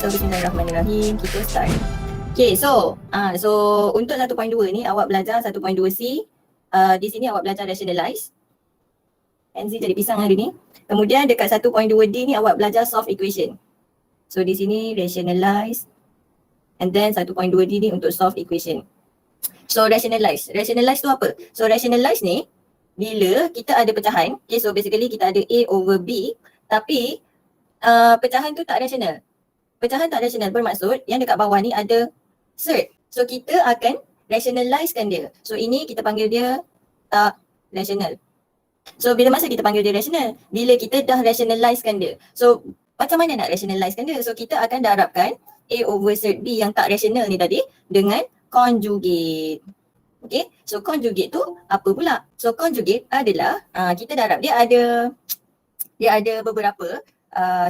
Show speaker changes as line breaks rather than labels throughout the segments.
So bismillahirrahmanirrahim, kita start. Okay, so untuk 1.2 ni awak belajar 1.2C. Di sini awak belajar rationalize. NZ jadi pisang hari ni. Kemudian dekat 1.2D ni awak belajar solve equation. So di sini rationalize. And then 1.2D ni untuk solve equation. So rationalize. Rationalize tu apa? So rationalize ni bila kita ada pecahan. Okay, so basically kita ada A over B. Tapi pecahan tu tak rasional. Pecahan tak rasional bermaksud yang dekat bawah ni ada cert. So kita akan rationalizekan dia. So ini kita panggil dia tak rasional. So bila masa kita panggil dia rasional? Bila kita dah rationalizekan dia. So macam mana nak rationalizekan dia? So kita akan darabkan A over cert B yang tak rasional ni tadi dengan conjugate. Okay, so conjugate tu apa pula? So conjugate adalah kita darab dia ada beberapa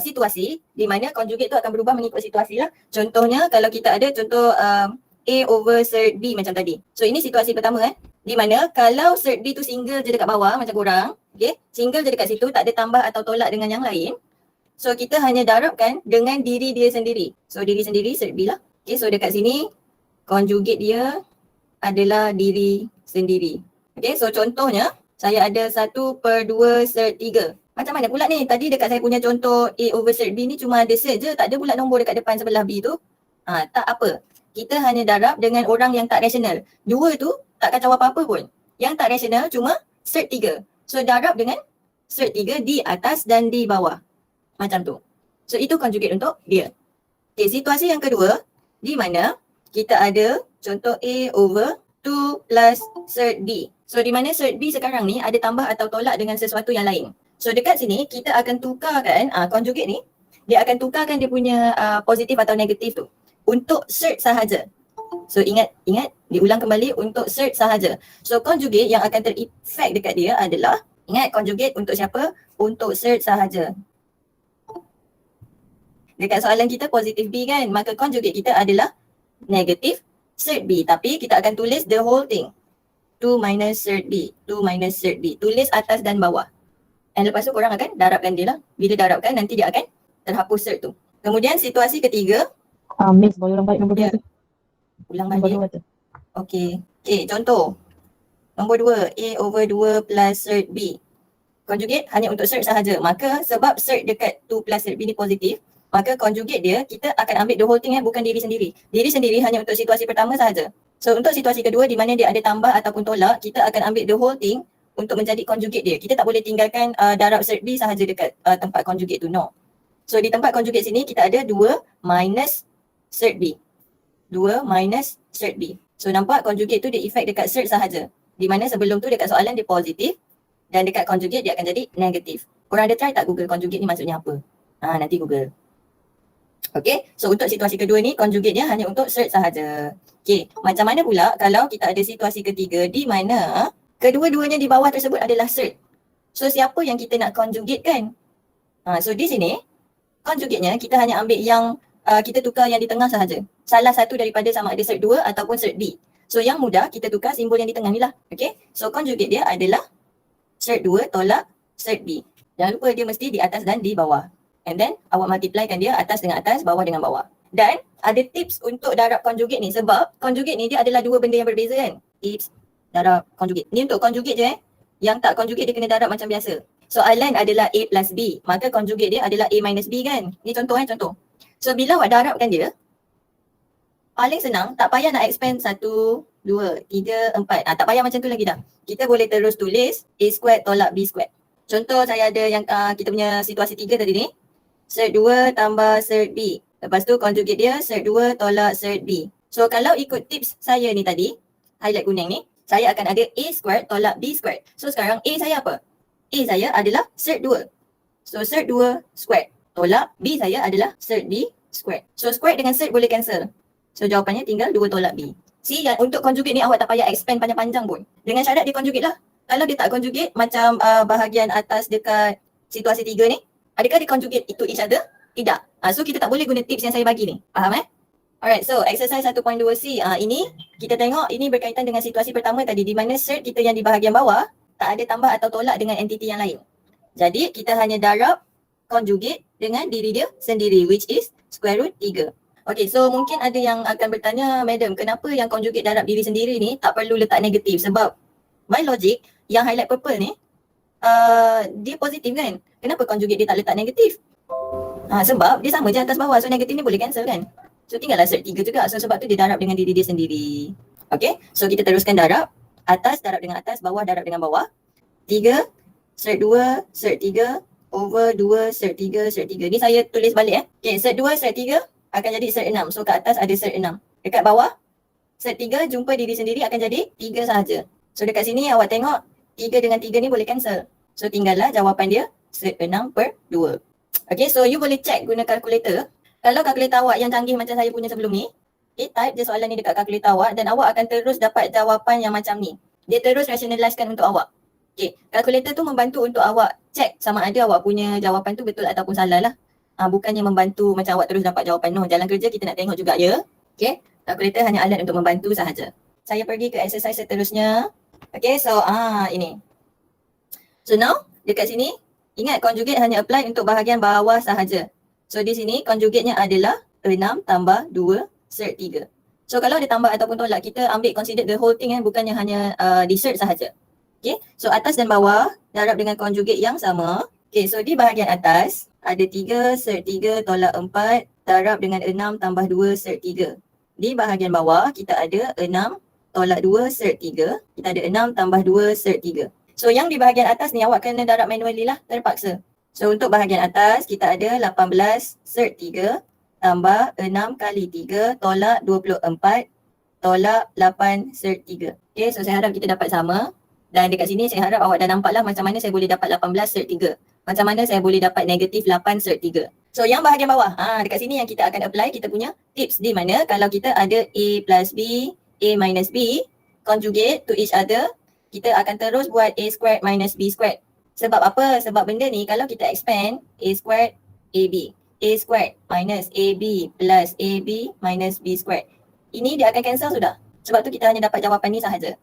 situasi di mana conjugate tu akan berubah mengikut situasi lah. Contohnya kalau kita ada contoh A over cert B macam tadi. So ini situasi pertama di mana kalau cert B tu single je dekat bawah macam korang, okay, single je dekat situ, tak ada tambah atau tolak dengan yang lain. So kita hanya darabkan dengan diri dia sendiri. So diri sendiri cert B lah. Okay, so dekat sini conjugate dia adalah diri sendiri. Okay, so contohnya saya ada 1/2 cert 3. Macam mana pula ni? Tadi dekat saya punya contoh A over cert B ni cuma ada cert je, tak ada pula nombor dekat depan sebelah B tu. Tak apa. Kita hanya darab dengan orang yang tak rasional. Dua tu tak kacau apa-apa pun. Yang tak rasional cuma cert 3. So darab dengan cert 3 di atas dan di bawah. Macam tu. So itu conjugate untuk dia. Okay, situasi yang kedua di mana kita ada contoh A over 2 plus cert B. So di mana cert B sekarang ni ada tambah atau tolak dengan sesuatu yang lain. So dekat sini kita akan tukarkan conjugate ni, dia akan tukarkan dia punya positif atau negatif tu untuk cert sahaja. So ingat diulang kembali untuk cert sahaja. So conjugate yang akan terefek dekat dia adalah, ingat conjugate untuk siapa? Untuk cert sahaja. Dekat soalan kita positif B kan, maka conjugate kita adalah negatif cert B, tapi kita akan tulis the whole thing. 2 minus cert B, 2 minus cert B. Tulis atas dan bawah. Dan lepas tu korang akan darabkan dia lah. Bila darabkan nanti dia akan terhapus cert tu. Kemudian situasi ketiga.
Miss, boleh ulang balik nombor 2 tu?
Ulang balik. Okay, contoh. Nombor 2, A over 2 plus cert B. Conjugate hanya untuk cert sahaja. Maka sebab cert dekat 2 plus cert B ni positif, maka conjugate dia kita akan ambil the whole thing bukan diri sendiri. Diri sendiri hanya untuk situasi pertama sahaja. So untuk situasi kedua di mana dia ada tambah ataupun tolak, kita akan ambil the whole thing untuk menjadi conjugate dia. Kita tak boleh tinggalkan darab cert B sahaja dekat tempat conjugate tu, no. So di tempat conjugate sini kita ada 2 minus cert B. 2 minus cert B. So nampak conjugate tu dia effect dekat cert sahaja. Di mana sebelum tu dekat soalan dia positif dan dekat conjugate dia akan jadi negatif. Korang ada try tak Google conjugate ni maksudnya apa? Nanti Google. Okay, so untuk situasi kedua ni conjugate-nya hanya untuk cert sahaja. Okay, macam mana pula kalau kita ada situasi ketiga di mana kedua-duanya di bawah tersebut adalah cert. So siapa yang kita nak conjugate kan? So di sini conjugate-nya kita hanya ambil yang kita tukar yang di tengah sahaja. Salah satu daripada sama ada cert 2 ataupun cert B. So yang mudah kita tukar simbol yang di tengah ni lah. Okay, so conjugate dia adalah cert 2 tolak cert B. Jangan lupa dia mesti di atas dan di bawah. And then awak multiplykan dia atas dengan atas, bawah dengan bawah. Dan ada tips untuk darab conjugate ni sebab conjugate ni dia adalah dua benda yang berbeza kan. Tips darab conjugate. Ni untuk conjugate je Yang tak conjugate dia kena darab macam biasa. Soalan adalah A plus B. Maka conjugate dia adalah A minus B kan. Ni contoh contoh. So bila awak darabkan dia, paling senang tak payah nak expand 1, 2, 3, 4. Tak payah macam tu lagi dah. Kita boleh terus tulis A squared tolak B squared. Contoh saya ada yang kita punya situasi 3 tadi ni. Cert 2 tambah cert B. Lepas tu conjugate dia cert 2 tolak cert B. So kalau ikut tips saya ni tadi, highlight kuning ni, saya akan ada A squared tolak B squared. So sekarang A saya apa? A saya adalah cert 2. So cert 2 squared tolak B saya adalah cert B squared. So squared dengan cert boleh cancel. So jawapannya tinggal 2 tolak B. See, yang untuk conjugate ni awak tak payah expand panjang-panjang pun. Dengan syarat dia conjugate lah. Kalau dia tak conjugate macam bahagian atas dekat situasi 3 ni, adakah dia conjugate to each other? Tidak. So kita tak boleh guna tips yang saya bagi ni. Faham Alright, so exercise 1.2C. Ini kita tengok ini berkaitan dengan situasi pertama tadi di mana cert kita yang di bahagian bawah tak ada tambah atau tolak dengan entiti yang lain. Jadi kita hanya darab conjugate dengan diri dia sendiri which is square root 3. Okay, so mungkin ada yang akan bertanya, Madam, kenapa yang conjugate darab diri sendiri ni tak perlu letak negatif? Sebab by logic, yang highlight purple ni, dia positif kan? Kenapa conjugate dia tak letak negatif? Sebab dia sama je atas bawah, so negatif ni boleh cancel kan? So tinggallah cert 3 juga, so sebab tu dia darab dengan diri dia sendiri. Okay, so kita teruskan darab. Atas darab dengan atas, bawah darab dengan bawah. 3, cert 2, cert 3, over 2, cert 3, cert 3. Ni saya tulis balik Okay, cert 2, cert 3 akan jadi cert 6. So kat atas ada cert 6. Dekat bawah, cert 3 jumpa diri sendiri akan jadi 3 sahaja. So dekat sini awak tengok 3 dengan 3 ni boleh cancel. So tinggallah jawapan dia cert 6 per 2. Okay, so you boleh check guna kalkulator. Kalau kalkulator awak yang canggih macam saya punya sebelum ni, type je soalan ni dekat kalkulator awak dan awak akan terus dapat jawapan yang macam ni. Dia terus rationalizekan untuk awak. Okay, kalkulator tu membantu untuk awak check sama ada awak punya jawapan tu betul ataupun salah lah. Bukannya membantu macam awak terus dapat jawapan. No, jalan kerja kita nak tengok juga ya. Okay, kalkulator hanya alat untuk membantu sahaja. Saya pergi ke exercise seterusnya. Okay, so ini. So now, dekat sini, ingat conjugate hanya apply untuk bahagian bawah sahaja. So di sini, conjugate-nya adalah 6 tambah 2 cert 3. So kalau ada tambah ataupun tolak, kita ambil consider the whole thing bukannya hanya di cert sahaja. Okay, so atas dan bawah darab dengan conjugate yang sama. Okay, so di bahagian atas, ada 3 cert 3 tolak 4 darab dengan 6 tambah 2 cert 3. Di bahagian bawah, kita ada 6 tolak 2 cert 3. Kita ada 6 tambah 2 cert 3. So yang di bahagian atas ni awak kena darab manually lah, terpaksa. So untuk bahagian atas, kita ada 18 cert 3 tambah 6 kali 3 tolak 24 tolak 8 cert 3. Okay, so saya harap kita dapat sama. Dan dekat sini saya harap awak dah nampak lah macam mana saya boleh dapat 18 cert 3. Macam mana saya boleh dapat negatif 8 cert 3. So yang bahagian bawah, dekat sini yang kita akan apply kita punya tips di mana kalau kita ada A plus B, A minus B, conjugate to each other, kita akan terus buat A squared minus B squared. Sebab apa? Sebab benda ni kalau kita expand A squared AB, A squared minus AB plus AB minus B squared. Ini dia akan cancel sudah. Sebab tu kita hanya dapat jawapan ni sahaja.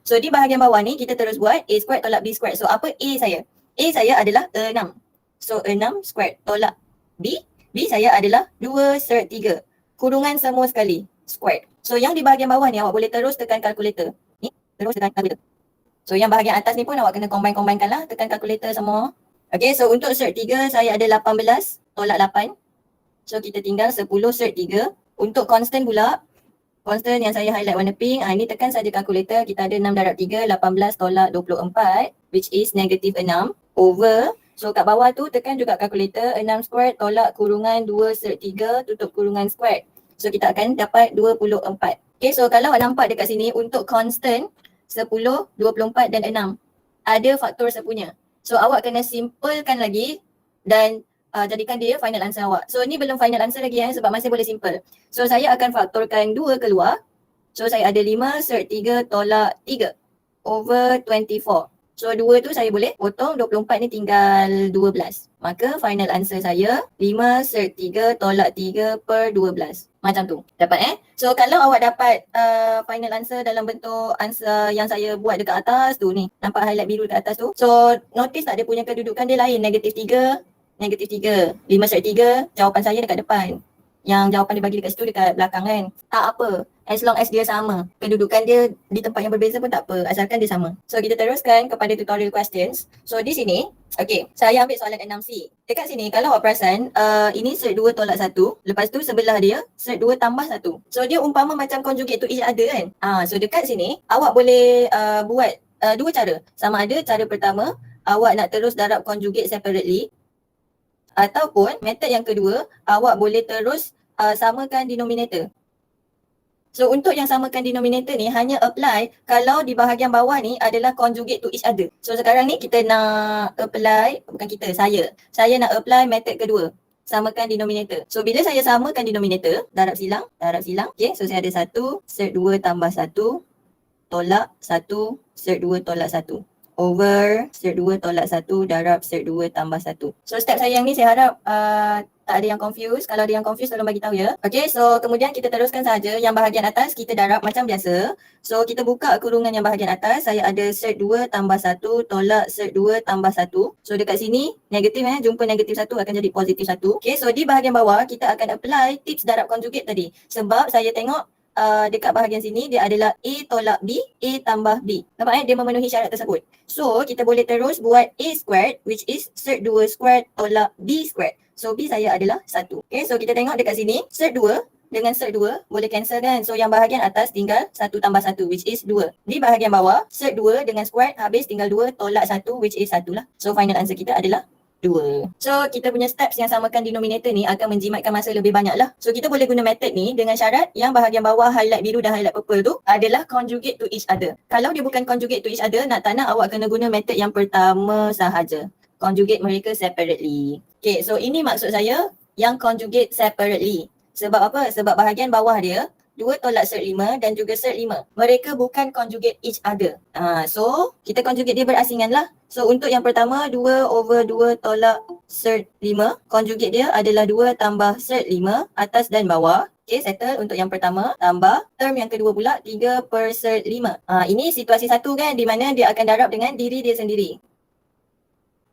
So di bahagian bawah ni kita terus buat A squared tolak B squared. So apa A saya? A saya adalah 6. So 6 squared tolak B. B saya adalah 2 cert 3. Kurungan semua sekali. Squared. So yang di bahagian bawah ni awak boleh terus tekan kalkulator. Ni terus tekan kalkulator. So yang bahagian atas ni pun awak kena combine-combinekan lah. Tekan kalkulator semua. Okay, so untuk cert 3 saya ada 18 tolak 8. So kita tinggal 10 cert 3. Untuk constant pula, constant yang saya highlight warna pink, ini tekan saja kalkulator. Kita ada 6 darab 3, 18 tolak 24, which is negatif 6, over. So kat bawah tu tekan juga kalkulator, 6 squared tolak kurungan 2 cert 3 tutup kurungan squared. So kita akan dapat 24. Okay, so kalau awak nampak dekat sini untuk constant 10, 24 dan 6, ada faktor sepunya. So awak kena simplekan lagi dan jadikan dia final answer awak. So ni belum final answer lagi sebab masih boleh simple. So saya akan faktorkan 2 keluar. So saya ada 5 cert 3 tolak 3 over 24. So 2 tu saya boleh potong, 24 ni tinggal 12. Maka final answer saya 5 cert 3 tolak 3 per 12. Macam tu. Dapat So kalau awak dapat final answer dalam bentuk answer yang saya buat dekat atas tu ni. Nampak highlight biru dekat atas tu. So notice tak dia punya kedudukan dia lain. Negatif 3, negatif 3. 5 cert 3, jawapan saya dekat depan. Yang jawapan dia bagi dekat situ dekat belakang kan. Tak apa. As long as dia sama. Kedudukan dia di tempat yang berbeza pun tak apa. Asalkan dia sama. So kita teruskan kepada tutorial questions. So di sini, okay, saya ambil soalan 6C. Dekat sini kalau awak perasan, ini cert 2 tolak 1. Lepas tu sebelah dia, cert 2 tambah 1. So dia umpama macam conjugate to each other kan. So dekat sini, awak boleh buat dua cara. Sama ada cara pertama, awak nak terus darab conjugate separately. Ataupun method yang kedua, awak boleh terus samakan denominator. So untuk yang samakan denominator ni hanya apply kalau di bahagian bawah ni adalah conjugate to each other. So sekarang ni kita nak apply, bukan kita, saya nak apply method kedua. Samakan denominator. So bila saya samakan denominator, darab silang. Okay, so saya ada 1, cert 2 tambah 1, tolak 1, cert 2 tolak 1. Over cert 2 tolak 1 darab cert 2 tambah 1. So step saya yang ni saya harap Tak ada yang confused. Kalau ada yang confused tolong bagi tahu ya. Okay, so kemudian kita teruskan saja. Yang bahagian atas kita darab macam biasa. So kita buka kurungan yang bahagian atas. Saya ada cert 2 tambah 1 tolak cert 2 tambah 1. So dekat sini negatif jumpa negatif 1 akan jadi positif 1. Okay, so di bahagian bawah kita akan apply tips darab conjugate tadi. Sebab saya tengok dekat bahagian sini dia adalah A tolak B, A tambah B. Nampak dia memenuhi syarat tersebut. So kita boleh terus buat A squared which is cert 2 squared tolak B squared. So B saya adalah 1. Okay, so kita tengok dekat sini cert 2 dengan cert 2 boleh cancel kan. So yang bahagian atas tinggal 1 tambah 1 which is 2. Di bahagian bawah cert 2 dengan squared habis tinggal 2 tolak 1 which is 1 lah. So final answer kita adalah 2. So kita punya steps yang samakan denominator ni akan menjimatkan masa lebih banyak lah. So kita boleh guna method ni dengan syarat yang bahagian bawah highlight biru dan highlight purple tu adalah conjugate to each other. Kalau dia bukan conjugate to each other, nak tak nak awak kena guna method yang pertama sahaja. Conjugate mereka separately. Okay, so ini maksud saya yang conjugate separately. Sebab apa? Sebab bahagian bawah dia 2 tolak cert 5 dan juga cert 5. Mereka bukan conjugate each other. So kita conjugate dia berasingan lah. So untuk yang pertama 2 over 2 tolak cert 5. Conjugate dia adalah 2 tambah cert 5 atas dan bawah. Okay, settle untuk yang pertama. Tambah term yang kedua pula 3 per cert 5. Ini situasi satu kan di mana dia akan darab dengan diri dia sendiri.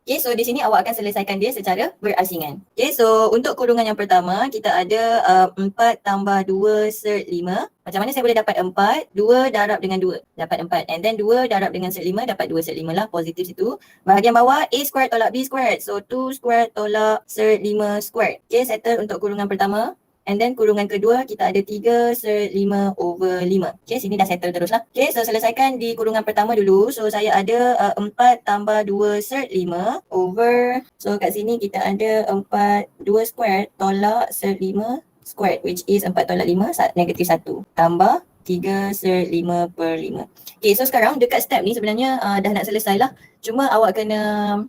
Okay, so di sini awak akan selesaikan dia secara berasingan. Okay, so untuk kurungan yang pertama, kita ada 4 tambah 2 cert 5. Macam mana saya boleh dapat 4? 2 darab dengan 2, dapat 4. And then 2 darab dengan cert 5, dapat 2 cert 5 lah, positif situ. Bahagian bawah, A squared tolak B squared. So 2 squared tolak cert 5 squared. Okay, settle untuk kurungan pertama. And then kurungan kedua kita ada 3 cert 5 over 5. Okay, sini dah settle terus lah. Okay, so selesaikan di kurungan pertama dulu. So saya ada 4 tambah 2 cert 5 over. So kat sini kita ada 4, 2 square tolak cert 5 square which is 4 tolak 5, negatif 1. Tambah 3 cert 5 per 5. Okay, so sekarang dekat step ni sebenarnya dah nak selesai lah. Cuma awak kena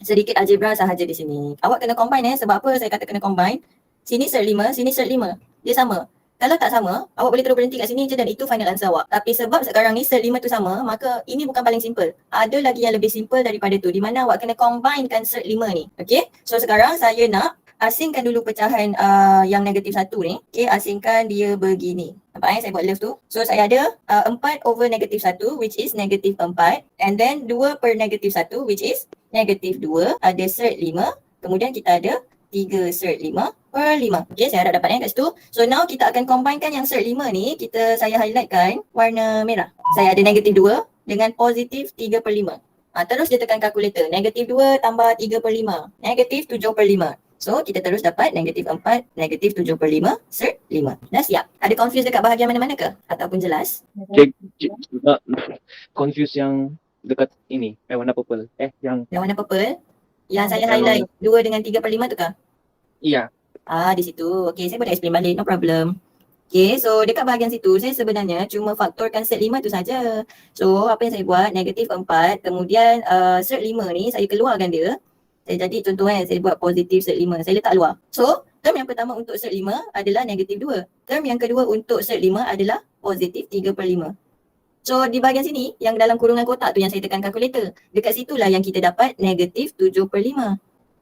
sedikit algebra sahaja di sini. Awak kena combine sebab apa saya kata kena combine. Sini cert 5, sini cert 5. Dia sama. Kalau tak sama, awak boleh terus berhenti kat sini je dan itu final answer awak. Tapi sebab sekarang ni cert 5 tu sama, maka ini bukan paling simple. Ada lagi yang lebih simple daripada tu di mana awak kena combinekan cert 5 ni. Okay? So sekarang saya nak asingkan dulu pecahan yang negatif 1 ni. Okay, asingkan dia begini. Nampak saya buat love tu. So saya ada 4 over negatif 1 which is negatif 4. And then 2 per negatif 1 which is negatif 2. Ada cert 5. Kemudian kita ada 3 cert 5 per 5. Okay, saya harap dapat kat situ. So now kita akan combinekan yang cert 5 ni. Saya highlightkan warna merah. Saya ada negatif 2 dengan positif 3 per 5. Terus dia tekan kalkulator. Negatif 2 tambah 3 per 5. Negatif 7 per 5. So kita terus dapat negatif 4, negatif 7 per 5, cert 5. Dah siap? Ada confuse dekat bahagian mana-mana ke? Ataupun jelas?
Nak confuse yang dekat ini, warna purple. Yang
warna purple? Yang saya highlight 2 dengan 3 per 5 tu ke?
Iya.
Di situ. Okay, saya boleh explain balik, no problem. Okay, so dekat bahagian situ saya sebenarnya cuma faktorkan cert 5 tu saja. So apa yang saya buat, negatif 4, kemudian cert 5 ni saya keluarkan dia. Saya jadi contoh saya buat positif cert 5, saya letak luar. So term yang pertama untuk cert 5 adalah negatif 2. Term yang kedua untuk cert 5 adalah positif 3 per 5. So di bahagian sini, yang dalam kurungan kotak tu yang saya tekan kalkulator, dekat situlah yang kita dapat negatif 7 per 5.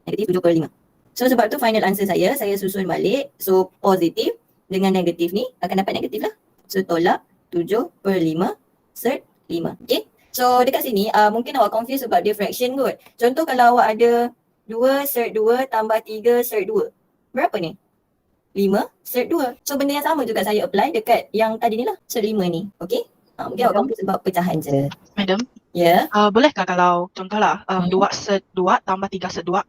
Negatif 7 per 5. So sebab tu final answer saya susun balik. So positif dengan negatif ni akan dapat negatif lah. So tolak 7 per 5 cert 5. Okay. So dekat sini mungkin awak confuse sebab dia fraction kot. Contoh kalau awak ada 2 cert 2 tambah 3 cert 2. Berapa ni? 5 cert 2. So benda yang sama juga saya apply dekat yang tadi ni lah. Cert 5 ni. Okay. Mungkin awak confuse sebab pecahan je.
Madam,
Ya.
bolehkah kalau contohlah 2 cert 2 tambah 3 cert 2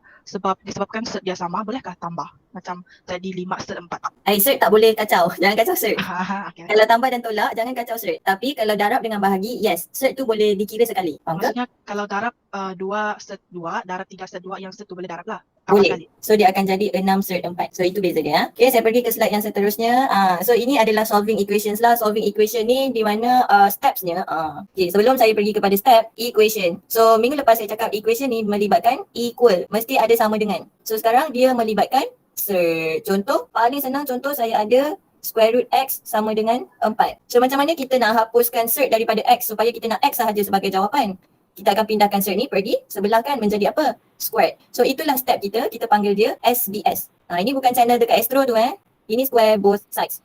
disebabkan cert dia sama, bolehkah tambah? Macam jadi 5 cert 4.
Cert tak boleh kacau. Jangan kacau cert.
Okay.
Kalau tambah dan tolak, jangan kacau cert. Tapi kalau darab dengan bahagi, yes. Cert tu boleh dikira sekali. Faham ke?
Maksudnya kalau darab 2 cert 2, darab 3 cert 2, yang cert tu boleh darab lah.
Boleh. So dia akan jadi 6 cert 4. So itu beza dia. Okay, saya pergi ke slide yang seterusnya. So ini adalah solving equations lah. Solving equation ni di mana stepsnya. Okay, sebelum saya pergi kepada step equation. So minggu lepas saya cakap equation ni melibatkan equal. Mesti ada sama dengan. So sekarang dia melibatkan cert. Contoh, paling senang contoh saya ada square root x sama dengan 4. So macam mana kita nak hapuskan cert daripada x supaya kita nak x sahaja sebagai jawapan? kita akan pindahkan cert ni pergi sebelah kan menjadi apa? Squared. So itulah step kita panggil dia SBS. Ini bukan channel dekat Astro tu Ini square both sides.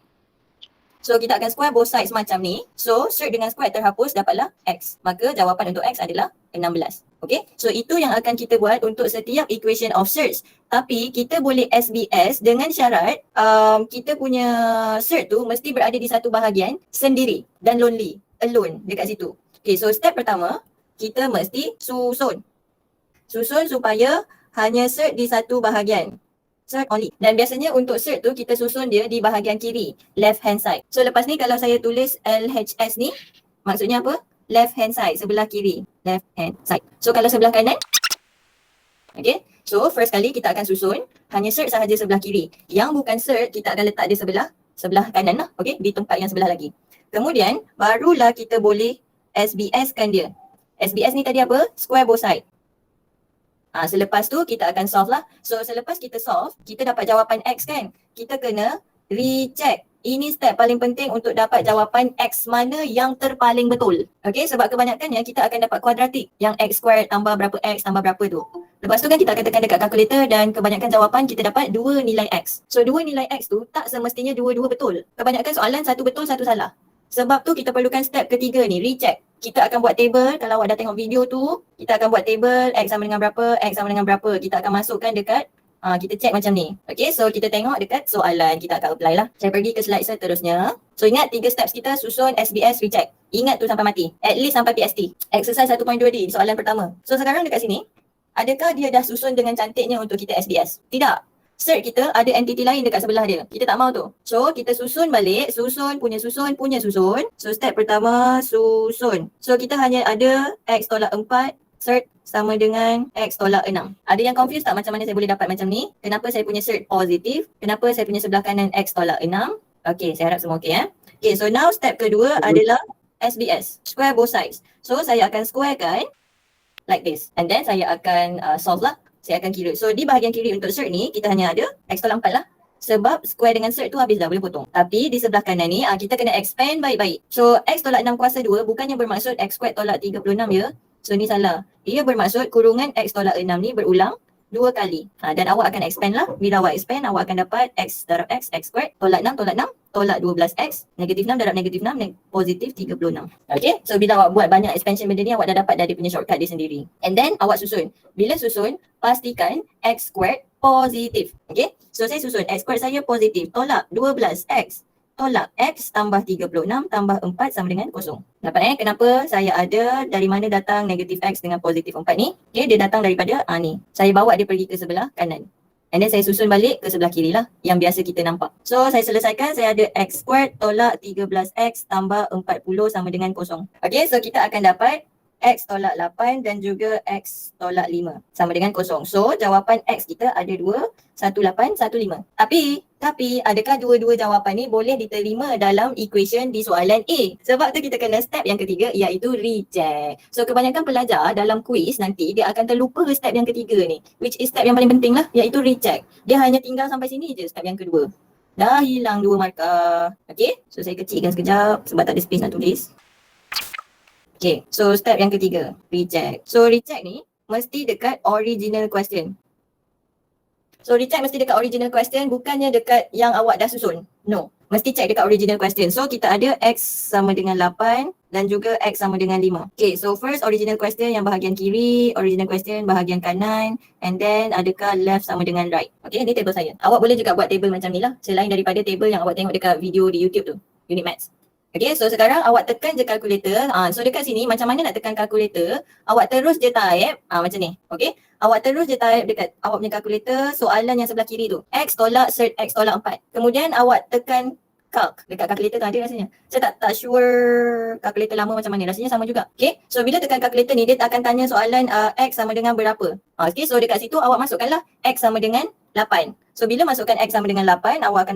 So kita akan square both sides macam ni. So cert dengan square terhapus, dapatlah X. Maka jawapan untuk X adalah 16. Okay, so itu yang akan kita buat untuk setiap equation of certs. Tapi kita boleh SBS dengan syarat kita punya cert tu mesti berada di satu bahagian sendiri dan lonely, alone dekat situ. Okay, so step pertama, kita mesti susun supaya hanya cert di satu bahagian. Cert only. Dan biasanya untuk cert tu kita susun dia di bahagian kiri, left hand side. So lepas ni kalau saya tulis LHS ni, maksudnya apa? Left hand side, sebelah kiri, left hand side. So kalau sebelah kanan, okay, so first kali kita akan susun hanya cert sahaja sebelah kiri. Yang bukan cert kita akan letak dia sebelah kanan lah, okay, di tempat yang sebelah lagi. Kemudian barulah kita boleh SBS kan dia. SBS ni tadi apa? Square both side. Selepas tu kita akan solve lah. So selepas kita solve, kita dapat jawapan X kan. Kita kena recheck. Ini step paling penting untuk dapat jawapan X mana yang terpaling betul. Okay, sebab kebanyakannya kita akan dapat kuadratik. Yang X squared tambah berapa X tambah berapa tu. Lepas tu kan kita akan tekan dekat kalkulator dan kebanyakan jawapan kita dapat 2 nilai X. So 2 nilai X tu tak semestinya 2-2 betul. Kebanyakan soalan satu betul satu salah. Sebab tu kita perlukan step ketiga ni, recheck. Kita akan buat table, kalau awak dah tengok video tu, kita akan buat table X sama dengan berapa, X sama dengan berapa. Kita akan masukkan dekat, kita check macam ni. Okay, so kita tengok dekat soalan, kita akan apply lah. Saya pergi ke slide seterusnya. So ingat 3 steps kita, susun, SBS, recheck. Ingat tu sampai mati, at least sampai PST. Exercise 1.2D, soalan pertama. So sekarang dekat sini, adakah dia dah susun dengan cantiknya untuk kita SBS? Tidak. Cert kita ada entity lain dekat sebelah dia. Kita tak mau tu. So kita susun balik, susun. So step pertama, susun. So kita hanya ada X tolak 4, cert sama dengan X tolak 6. Ada yang confused tak macam mana saya boleh dapat macam ni? Kenapa saya punya cert positif? Kenapa saya punya sebelah kanan X tolak 6? Okay, saya harap semua okay Okay, so now step kedua adalah SBS, square both sides. So saya akan squarekan like this. And then saya akan solve lah. Saya akan kira. So di bahagian kiri untuk cert ni, kita hanya ada X tolak 4 lah. Sebab square dengan cert tu habis dah, boleh potong. Tapi di sebelah kanan ni, kita kena expand baik-baik. So X tolak 6 kuasa 2 bukannya bermaksud X squared tolak 36 ya. So ni salah. Ia bermaksud kurungan X tolak 6 ni berulang 2 kali. Dan awak akan expand lah. Bila awak expand, awak akan dapat X darab X, X squared, tolak 6, tolak 12X, negatif 6 darab negatif 6, positif 36. Okay, so bila awak buat banyak expansion benda ni, awak dah dapat dari punya shortcut dia sendiri. And then awak susun. Bila susun, pastikan X squared positif. Okay, so saya susun X squared saya positif, tolak 12X, tolak X tambah 36 tambah 4 sama dengan 0. Dapat kenapa saya ada, dari mana datang negatif X dengan positif 4 ni? Okay, dia datang daripada ni. Saya bawa dia pergi ke sebelah kanan. And then saya susun balik ke sebelah kiri lah, yang biasa kita nampak. So saya selesaikan, saya ada X squared tolak 13X tambah 40 sama dengan 0. Okay, so kita akan dapat X tolak 8 dan juga X tolak 5 sama dengan 0. So jawapan X kita ada 2, 18, 15. Tapi adakah dua-dua jawapan ni boleh diterima dalam equation di soalan A? Sebab tu kita kena step yang ketiga, iaitu recheck. So kebanyakan pelajar dalam quiz nanti dia akan terlupa step yang ketiga ni, which is step yang paling penting lah, iaitu recheck. Dia hanya tinggal sampai sini je step yang kedua. Dah hilang 2 markah. Okay, so saya kecilkan sekejap sebab tak ada space nak tulis. Okay, so step yang ketiga, recheck. So recheck ni mesti dekat original question. So recheck mesti dekat original question, bukannya dekat yang awak dah susun. No, mesti check dekat original question. So kita ada X sama dengan 8 dan juga X sama dengan 5. Okay, so first original question yang bahagian kiri, original question bahagian kanan, and then adakah left sama dengan right. Okay, ni table saya. Awak boleh juga buat table macam ni lah, selain daripada table yang awak tengok dekat video di YouTube tu, Unit Maths. Okay, so sekarang awak tekan je calculator. So dekat sini macam mana nak tekan calculator? Awak terus je type macam ni. Okay, awak terus je type dekat awak punya calculator soalan yang sebelah kiri tu. X tolak cert X tolak 4. Kemudian awak tekan calc. Dekat calculator tu ada rasanya. Saya tak sure calculator lama macam mana. Rasanya sama juga. Okay, so bila tekan calculator ni dia akan tanya soalan X sama dengan berapa. Okay, so dekat situ awak masukkanlah X sama dengan 8. So bila masukkan X sama dengan 8, awak akan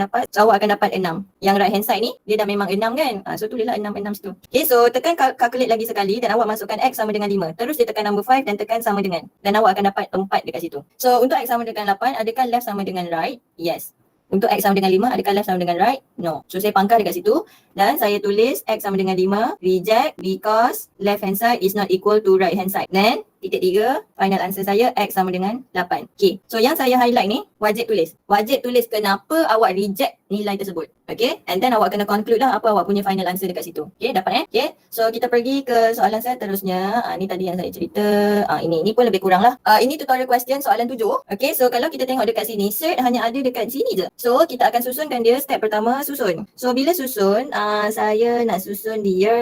dapat 6. Yang right hand side ni dia dah memang 6 kan. So tulislah 6 situ. Okay, so tekan calculate lagi sekali dan awak masukkan X sama dengan 5. Terus dia tekan number 5 dan tekan sama dengan. Dan awak akan dapat 4 dekat situ. So untuk X sama dengan 8, adakah left sama dengan right? Yes. Untuk X sama dengan 5, adakah left sama dengan right? No. So saya pangkal dekat situ dan saya tulis X sama dengan 5, reject because left hand side is not equal to right hand side. Then titik 3, final answer saya X sama dengan 8. Okay, so yang saya highlight ni wajib tulis. Wajib tulis kenapa awak reject nilai tersebut. Okay, and then awak kena conclude lah apa awak punya final answer dekat situ. Okay, dapat Okay, so kita pergi ke soalan saya terusnya. Ni tadi yang saya cerita. Ini pun lebih kurang lah. Ini tutorial question soalan 7. Okay, so kalau kita tengok dekat sini, cert hanya ada dekat sini je. So kita akan susunkan dia. Step pertama susun. So bila susun, saya nak susun dia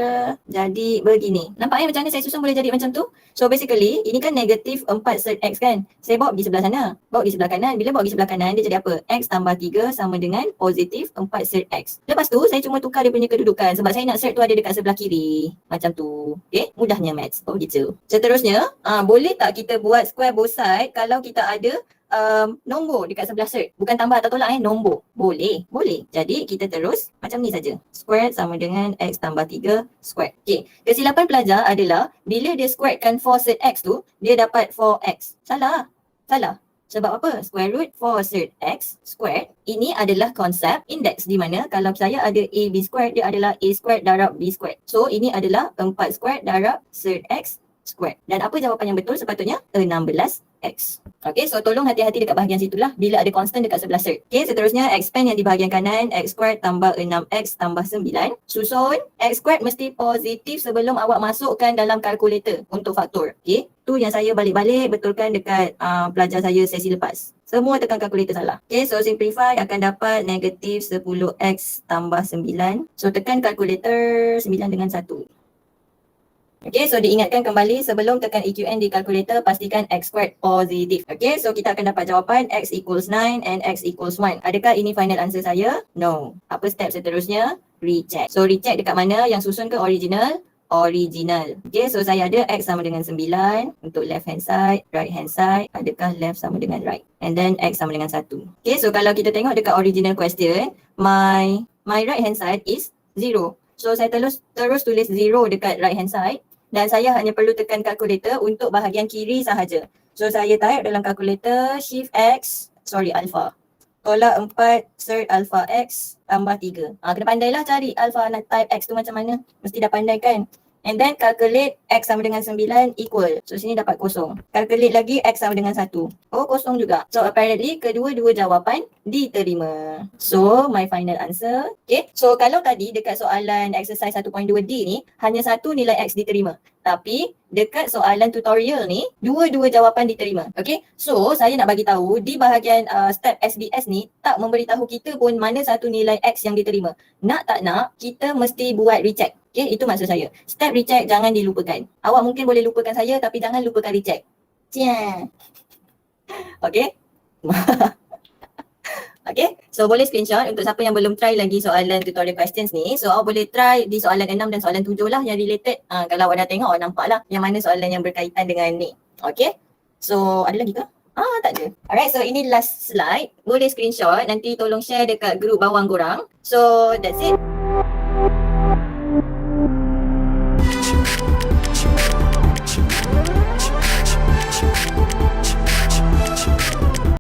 jadi begini. Nampak macam mana saya susun boleh jadi macam tu? So basically ini kan negatif 4 cert X kan. Saya bawa pergi sebelah sana. Bawa pergi sebelah kanan. Bila bawa pergi sebelah kanan dia jadi apa? X tambah 3 sama dengan positif 4 cert X. Lepas tu saya cuma tukar dia punya kedudukan sebab saya nak cert tu ada dekat sebelah kiri. Macam tu. Okay, mudahnya maths. Oh gitu. Seterusnya, boleh tak kita buat square both side kalau kita ada nombor dekat sebelah cert? Bukan tambah atau tolak nombor. Boleh. Boleh. Jadi kita terus macam ni saja. Square sama dengan X tambah 3 square. Okay. Kesilapan pelajar adalah bila dia squarekan 4 cert X tu, dia dapat 4X. Salah. Salah. Sebab apa? Square root 4 cert X squared. Ini adalah konsep indeks di mana kalau saya ada AB squared, dia adalah A squared darab B squared. So ini adalah 4 squared darab cert X squared. Dan apa jawapan yang betul sepatutnya? 16X. Okay, so tolong hati-hati dekat bahagian situlah bila ada constant dekat sebelah cert. Okay, seterusnya expand yang di bahagian kanan, X squared tambah 6X tambah 9. Susun, X squared mesti positif sebelum awak masukkan dalam kalkulator untuk faktor. Okay, tu yang saya balik-balik betulkan dekat pelajar saya sesi lepas. Semua tekan kalkulator salah. Okay, so simplify akan dapat negatif 10X tambah 9. So tekan kalkulator 9 dengan 1. Okay, so diingatkan kembali sebelum tekan EQN di kalkulator, pastikan X squared positif. Okay, so kita akan dapat jawapan X equals 9 and X equals 1. Adakah ini final answer saya? No. Apa step seterusnya? Recheck. So recheck dekat mana? Yang susun ke original? Original. Okay, so saya ada X sama dengan 9 untuk left hand side, right hand side. Adakah left sama dengan right? And then X sama dengan 1. Okay, so kalau kita tengok dekat original question, my right hand side is 0. So saya terus tulis 0 dekat right hand side. Dan saya hanya perlu tekan kalkulator untuk bahagian kiri sahaja. So saya type dalam kalkulator shift X, alpha. Tolak 4 cert alpha X tambah 3. Kena pandailah cari alpha nak type X tu macam mana. Mesti dah pandai kan. And then calculate X sama dengan 9 equal. So sini dapat kosong. Calculate lagi X sama dengan 1. Oh, kosong juga. So apparently kedua-dua jawapan diterima. So my final answer. Okay. So kalau tadi dekat soalan exercise 1.2D ni hanya satu nilai X diterima. Tapi dekat soalan tutorial ni dua-dua jawapan diterima. Okay. So saya nak bagi tahu di bahagian step SBS ni tak memberitahu kita pun mana satu nilai X yang diterima. Nak tak nak kita mesti buat recheck. Okay, itu maksud saya. Step recheck jangan dilupakan. Awak mungkin boleh lupakan saya tapi jangan lupakan recheck. Cia. Okay. Okay, so boleh screenshot untuk siapa yang belum try lagi soalan tutorial questions ni. So awak boleh try di soalan 6 dan soalan 7 lah yang related. Kalau awak dah tengok, awak nampak lah yang mana soalan yang berkaitan dengan ni. Okay, so ada lagi ke? Tak ada. Alright, so ini last slide. Boleh screenshot, nanti tolong share dekat group bawang korang. So that's it.